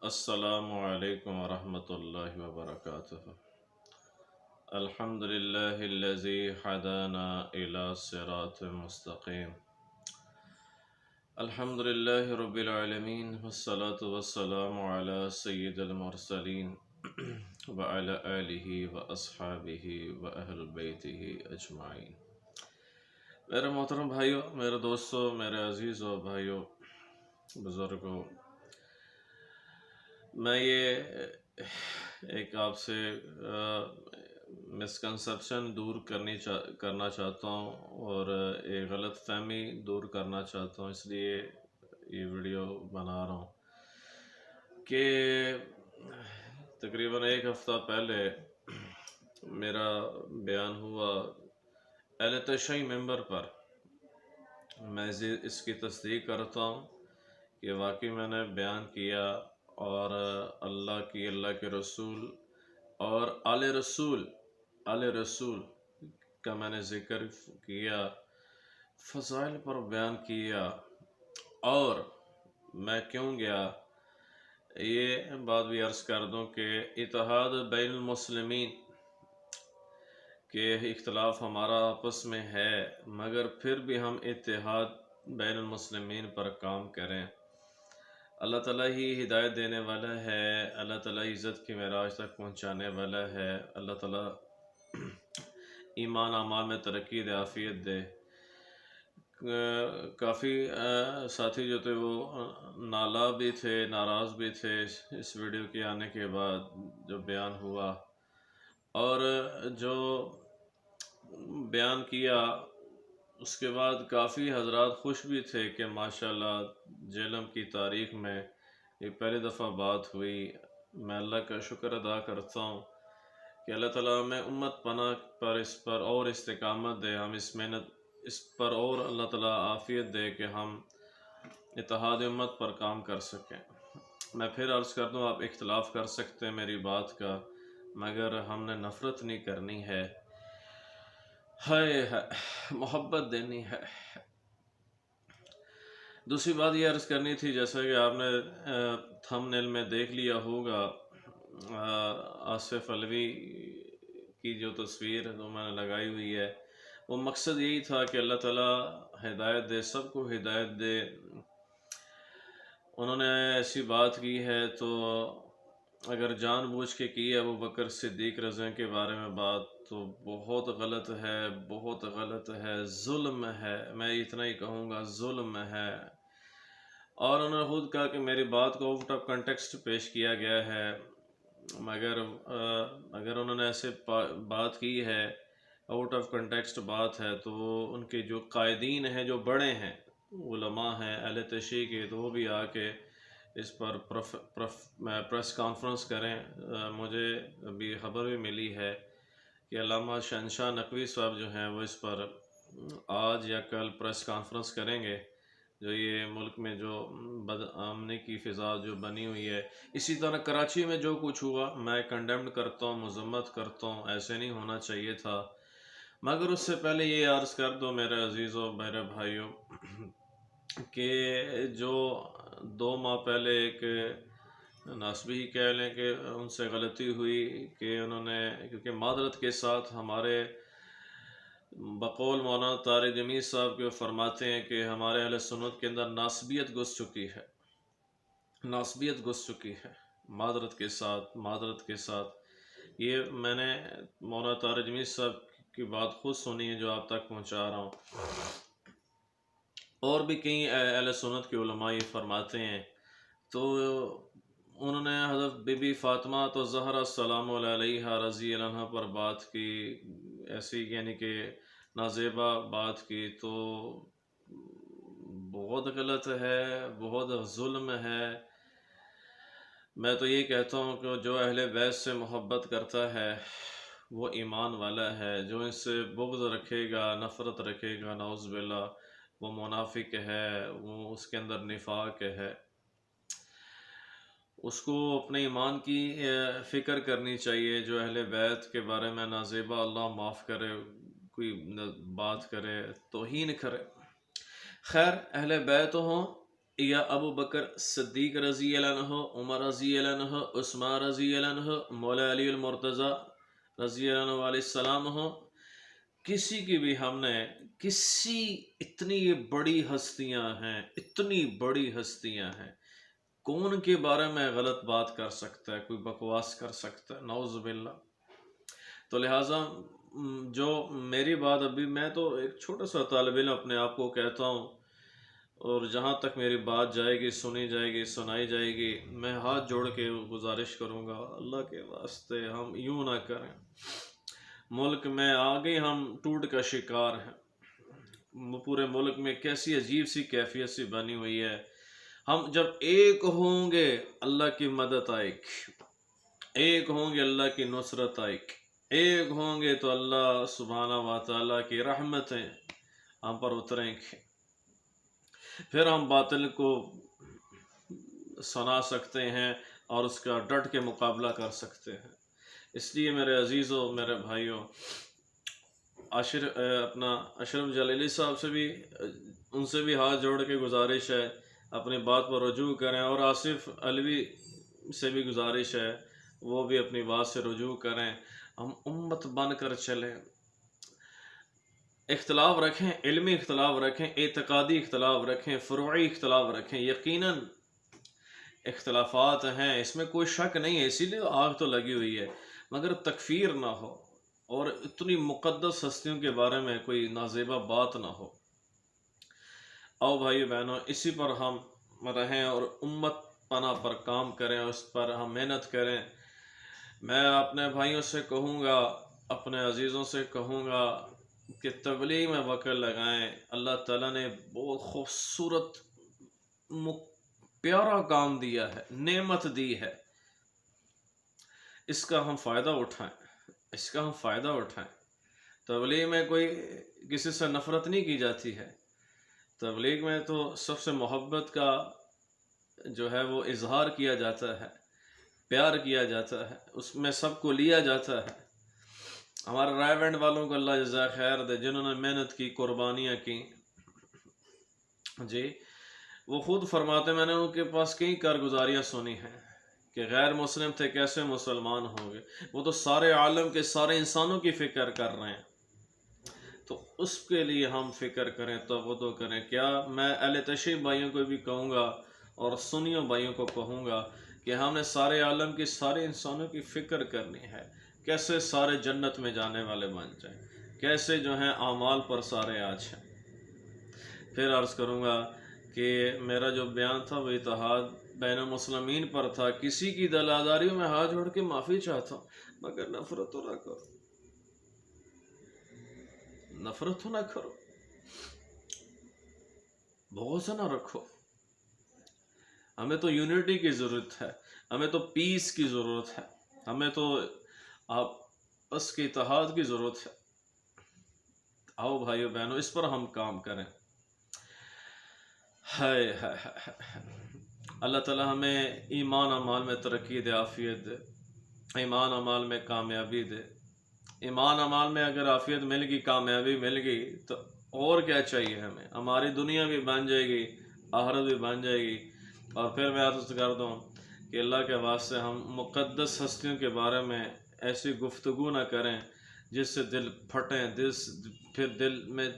السلام علیکم ورحمۃ اللہ وبرکاتہ۔ الحمد للہ الذی ہدانا الی صراط مستقیم۔ الحمد للہ رب العالمین والصلاة والسلام علی سید المرسلین وعلی آلہ واصحابہ واہل بیتہ اجمعین۔ میرے محترم بھائیو، میرے دوستو، میرے عزیزو بھائیو، بزرگوں، میں یہ ایک آپ سے مسکنسپشن دور کرنا چاہتا ہوں اور ایک غلط فہمی دور کرنا چاہتا ہوں، اس لیے یہ ویڈیو بنا رہا ہوں کہ تقریباً ایک ہفتہ پہلے میرا بیان ہوا اہل تشیع ممبر پر۔ میں اس کی تصدیق کرتا ہوں کہ واقعی میں نے بیان کیا اور اللہ کے رسول اور آل رسول کا میں نے ذکر کیا، فضائل پر بیان کیا، اور میں کیوں گیا یہ بات بھی عرض کر دوں کہ اتحاد بین المسلمین کہ اختلاف ہمارا آپس میں ہے، مگر پھر بھی ہم اتحاد بین المسلمین پر کام کریں۔ اللہ تعالیٰ ہی ہدایت دینے والا ہے، اللہ تعالیٰ عزت کی معراج تک پہنچانے والا ہے، اللہ تعالیٰ ایمان اعمال میں ترقی دے، عافیت دے۔ کافی ساتھی جو تھے وہ نالا بھی تھے، ناراض بھی تھے اس ویڈیو کے آنے کے بعد جو بیان ہوا، اور جو بیان کیا اس کے بعد کافی حضرات خوش بھی تھے کہ ماشاءاللہ جہلم کی تاریخ میں یہ پہلی دفعہ بات ہوئی۔ میں اللہ کا شکر ادا کرتا ہوں کہ اللہ تعالیٰ ہمیں امت پناہ پر اس پر اور استقامت دے، ہم اس پر اور اللہ تعالیٰ عافیت دے کہ ہم اتحاد امت پر کام کر سکیں۔ میں پھر عرض کر دوں، آپ اختلاف کر سکتے ہیں میری بات کا، مگر ہم نے نفرت نہیں کرنی ہے، محبت دینی ہے۔ دوسری بات یہ عرض کرنی تھی، جیسا کہ آپ نے تھمبنیل میں دیکھ لیا ہوگا، آصف علوی کی جو تصویر جو میں نے لگائی ہوئی ہے، وہ مقصد یہی تھا کہ اللہ تعالیٰ ہدایت دے، سب کو ہدایت دے۔ انہوں نے ایسی بات کی ہے تو اگر جان بوجھ کے کی ہے ابو بکر صدیق رضی کے بارے میں بات، تو بہت غلط ہے، بہت غلط ہے، ظلم ہے، میں اتنا ہی کہوں گا، ظلم ہے۔ اور انہوں نے خود کہا کہ میری بات کو آؤٹ آف کنٹیکسٹ پیش کیا گیا ہے، مگر اگر انہوں نے ایسے بات کی ہے، آؤٹ آف کنٹیکسٹ بات ہے، تو ان کے جو قائدین ہیں، جو بڑے ہیں، علماء ہیں اہل تشیع کے، تو وہ بھی آ کے اس پر پریس کانفرنس کریں۔ مجھے ابھی خبر بھی ملی ہے کہ علامہ شہنشاہ نقوی صاحب جو ہیں وہ اس پر آج یا کل پریس کانفرنس کریں گے، جو یہ ملک میں جو بدامنی کی فضا جو بنی ہوئی ہے۔ اسی طرح کراچی میں جو کچھ ہوا میں کنڈیمڈ کرتا ہوں، مذمت کرتا ہوں، ایسے نہیں ہونا چاہیے تھا۔ مگر اس سے پہلے یہ عرض کر دو میرے عزیزوں، میرے بھائیوں، کہ جو 2 ماہ پہلے ایک ناسبی ہی کہہ لیں کہ ان سے غلطی ہوئی کہ انہوں نے، کیونکہ معذرت کے ساتھ ہمارے بقول مولانا طارق جمیل صاحب کے فرماتے ہیں کہ ہمارے اہل سنت کے اندر ناسبیت گھس چکی ہے، ناسبیت گھس چکی ہے، معذرت کے ساتھ۔ یہ میں نے مولانا طارق جمیل صاحب کی بات خود سنی ہے جو آپ تک پہنچا رہا ہوں، اور بھی کئی اہل سنت کے علماء یہ فرماتے ہیں۔ تو انہوں نے حضرت بی بی فاطمہ تو زہرا سلام علیہا رضی اللہ عنہ پر بات کی، ایسی یعنی کہ نازیبا بات کی، تو بہت غلط ہے، بہت ظلم ہے۔ میں تو یہ کہتا ہوں کہ جو اہل بیت سے محبت کرتا ہے وہ ایمان والا ہے، جو اس سے بغض رکھے گا، نفرت رکھے گا، نعوذ باللہ، وہ منافق ہے، وہ اس کے اندر نفاق ہے۔ اس کو اپنے ایمان کی فکر کرنی چاہیے۔ جو اہل بیت کے بارے میں نازیبا، اللہ معاف کرے، کوئی بات کرے، توہین کرے، خیر اہل بیت ہوں، یا ابو بکر صدیق رضی اللہ عنہ، عمر رضی اللہ عنہ، عثمان رضی اللہ عنہ، مولا علی المرتضی رضی اللہ عنہ علیہ السلام ہو، کسی کی بھی ہم نے کسی اتنی بڑی ہستیاں ہیں، اتنی بڑی ہستیاں ہیں، کون کے بارے میں غلط بات کر سکتا ہے، کوئی بکواس کر سکتا ہے؟ نعوذ باللہ۔ تو لہٰذا جو میری بات ابھی، میں تو ایک چھوٹا سا طالب علم اپنے آپ کو کہتا ہوں، اور جہاں تک میری بات جائے گی، سنی جائے گی، سنائی جائے گی، میں ہاتھ جوڑ کے گزارش کروں گا، اللہ کے واسطے ہم یوں نہ کریں۔ ملک میں آگے ہم ٹوٹ کا شکار ہیں، پورے ملک میں کیسی عجیب سی کیفیت سی بنی ہوئی ہے۔ ہم جب ایک ہوں گے اللہ کی مدد آئے گی، ایک ہوں گے اللہ کی نصرت آئے گی، ایک ہوں گے تو اللہ سبحانہ و تعالیٰ کی رحمتیں ہم پر اتریں گی، پھر ہم باطل کو سنا سکتے ہیں اور اس کا ڈٹ کے مقابلہ کر سکتے ہیں۔ اس لیے میرے عزیزوں، میرے بھائیوں، اپنا اشرف جلیلی صاحب سے بھی، ان سے بھی ہاتھ جوڑ کے گزارش ہے، اپنی بات پر رجوع کریں، اور آصف علوی سے بھی گزارش ہے، وہ بھی اپنی بات سے رجوع کریں۔ ہم امت بن کر چلیں، اختلاف رکھیں، علمی اختلاف رکھیں، اعتقادی اختلاف رکھیں، فروعی اختلاف رکھیں، یقیناً اختلافات ہیں، اس میں کوئی شک نہیں ہے، اسی لیے آگ تو لگی ہوئی ہے، مگر تکفیر نہ ہو، اور اتنی مقدس ہستیوں کے بارے میں کوئی نازیبہ بات نہ ہو۔ آؤ بھائی بہنوں، اسی پر ہم رہیں اور امت پناہ پر کام کریں، اس پر ہم محنت کریں۔ میں اپنے بھائیوں سے کہوں گا، اپنے عزیزوں سے کہوں گا کہ تبلیغ میں وقت لگائیں۔ اللہ تعالیٰ نے بہت خوبصورت پیارا کام دیا ہے، نعمت دی ہے، اس کا ہم فائدہ اٹھائیں، اس کا ہم فائدہ اٹھائیں۔ تبلیغ میں کوئی کسی سے نفرت نہیں کی جاتی ہے، تبلیغ میں تو سب سے محبت کا جو ہے وہ اظہار کیا جاتا ہے، پیار کیا جاتا ہے، اس میں سب کو لیا جاتا ہے۔ ہمارے رائے بینڈ والوں کو اللہ جزائے خیر دے، جنہوں نے محنت کی، قربانیاں کی، جی وہ خود فرماتے، میں نے ان کے پاس کئی کارگزاریاں سنی ہیں کہ غیر مسلم تھے کیسے مسلمان ہوں گے، وہ تو سارے عالم کے سارے انسانوں کی فکر کر رہے ہیں، تو اس کے لیے ہم فکر کریں، توجہ کریں۔ کیا میں اہل تشیع بھائیوں کو بھی کہوں گا اور سنیوں بھائیوں کو کہوں گا کہ ہم نے سارے عالم کی سارے انسانوں کی فکر کرنی ہے، کیسے سارے جنت میں جانے والے بن جائیں، کیسے جو ہیں اعمال پر سارے آ جائیں۔ پھر عرض کروں گا کہ میرا جو بیان تھا وہ اتحاد بین المسلمین پر تھا، کسی کی دلاداریوں میں ہاتھ جوڑ کے معافی چاہتا ہوں، مگر نفرت تو نہ کرو، نفرت تو نہ کرو، بغض نہ رکھو۔ ہمیں تو یونٹی کی ضرورت ہے، ہمیں تو پیس کی ضرورت ہے، ہمیں تو آپس کے اتحاد کی ضرورت ہے۔ آؤ بھائیو بہنوں، اس پر ہم کام کریں۔ اللہ تعالی ہمیں ایمان اعمال میں ترقی دے، عافیت دے، ایمان اعمال میں کامیابی دے۔ ایمان اعمال میں اگر عافیت مل گئی، کامیابی مل گئی، تو اور کیا چاہیے ہمیں؟ ہماری دنیا بھی بن جائے گی، آخرت بھی بن جائے گی۔ اور پھر میں عرض کر دوں کہ اللہ کے واسطے ہم مقدس ہستیوں کے بارے میں ایسی گفتگو نہ کریں جس سے دل پھٹیں، پھر دل میں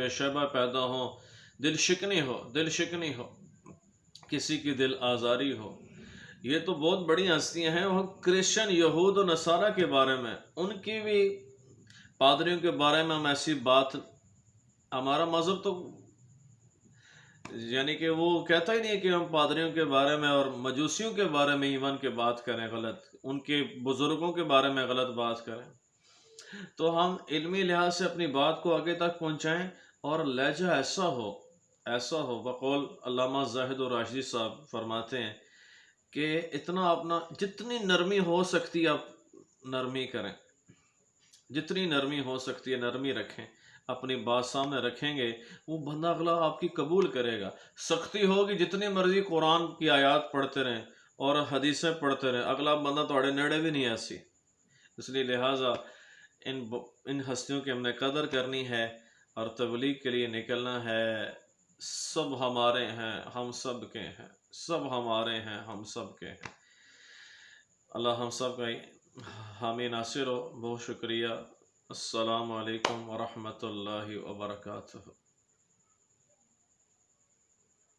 شبہ پیدا ہو، دل شکنی ہو، کسی کی دل آزاری ہو۔ یہ تو بہت بڑی ہستیاں ہیں، وہ کرسچن، یہود و نصارہ کے بارے میں، ان کی بھی پادریوں کے بارے میں ہم ایسی بات، ہمارا مذہب تو یعنی کہ وہ کہتا ہی نہیں کہ ہم پادریوں کے بارے میں اور مجوسیوں کے بارے میں ایمان کے بات کریں، غلط، ان کے بزرگوں کے بارے میں غلط بات کریں۔ تو ہم علمی لحاظ سے اپنی بات کو آگے تک پہنچائیں، اور لہجہ ایسا ہو بقول علامہ زاہد و راشدی صاحب فرماتے ہیں کہ اتنا اپنا جتنی نرمی ہو سکتی ہے آپ نرمی کریں، جتنی نرمی ہو سکتی ہے نرمی رکھیں، اپنی بات سامنے رکھیں گے، وہ بندہ اگلا آپ کی قبول کرے گا۔ سختی ہوگی، جتنی مرضی قرآن کی آیات پڑھتے رہیں اور حدیثیں پڑھتے رہیں، اگلا بندہ توڑے نیڑے بھی نہیں ایسی۔ اس لیے لہٰذا ان ہستیوں کی ہم نے قدر کرنی ہے اور تبلیغ کے لیے نکلنا ہے۔ سب ہمارے ہیں، ہم سب کے ہیں، سب ہمارے ہیں، ہم سب کے ہیں۔ اللہ ہم سب کا حامی ناصر ہو۔ بہت شکریہ۔ السلام علیکم ورحمۃ اللہ وبرکاتہ۔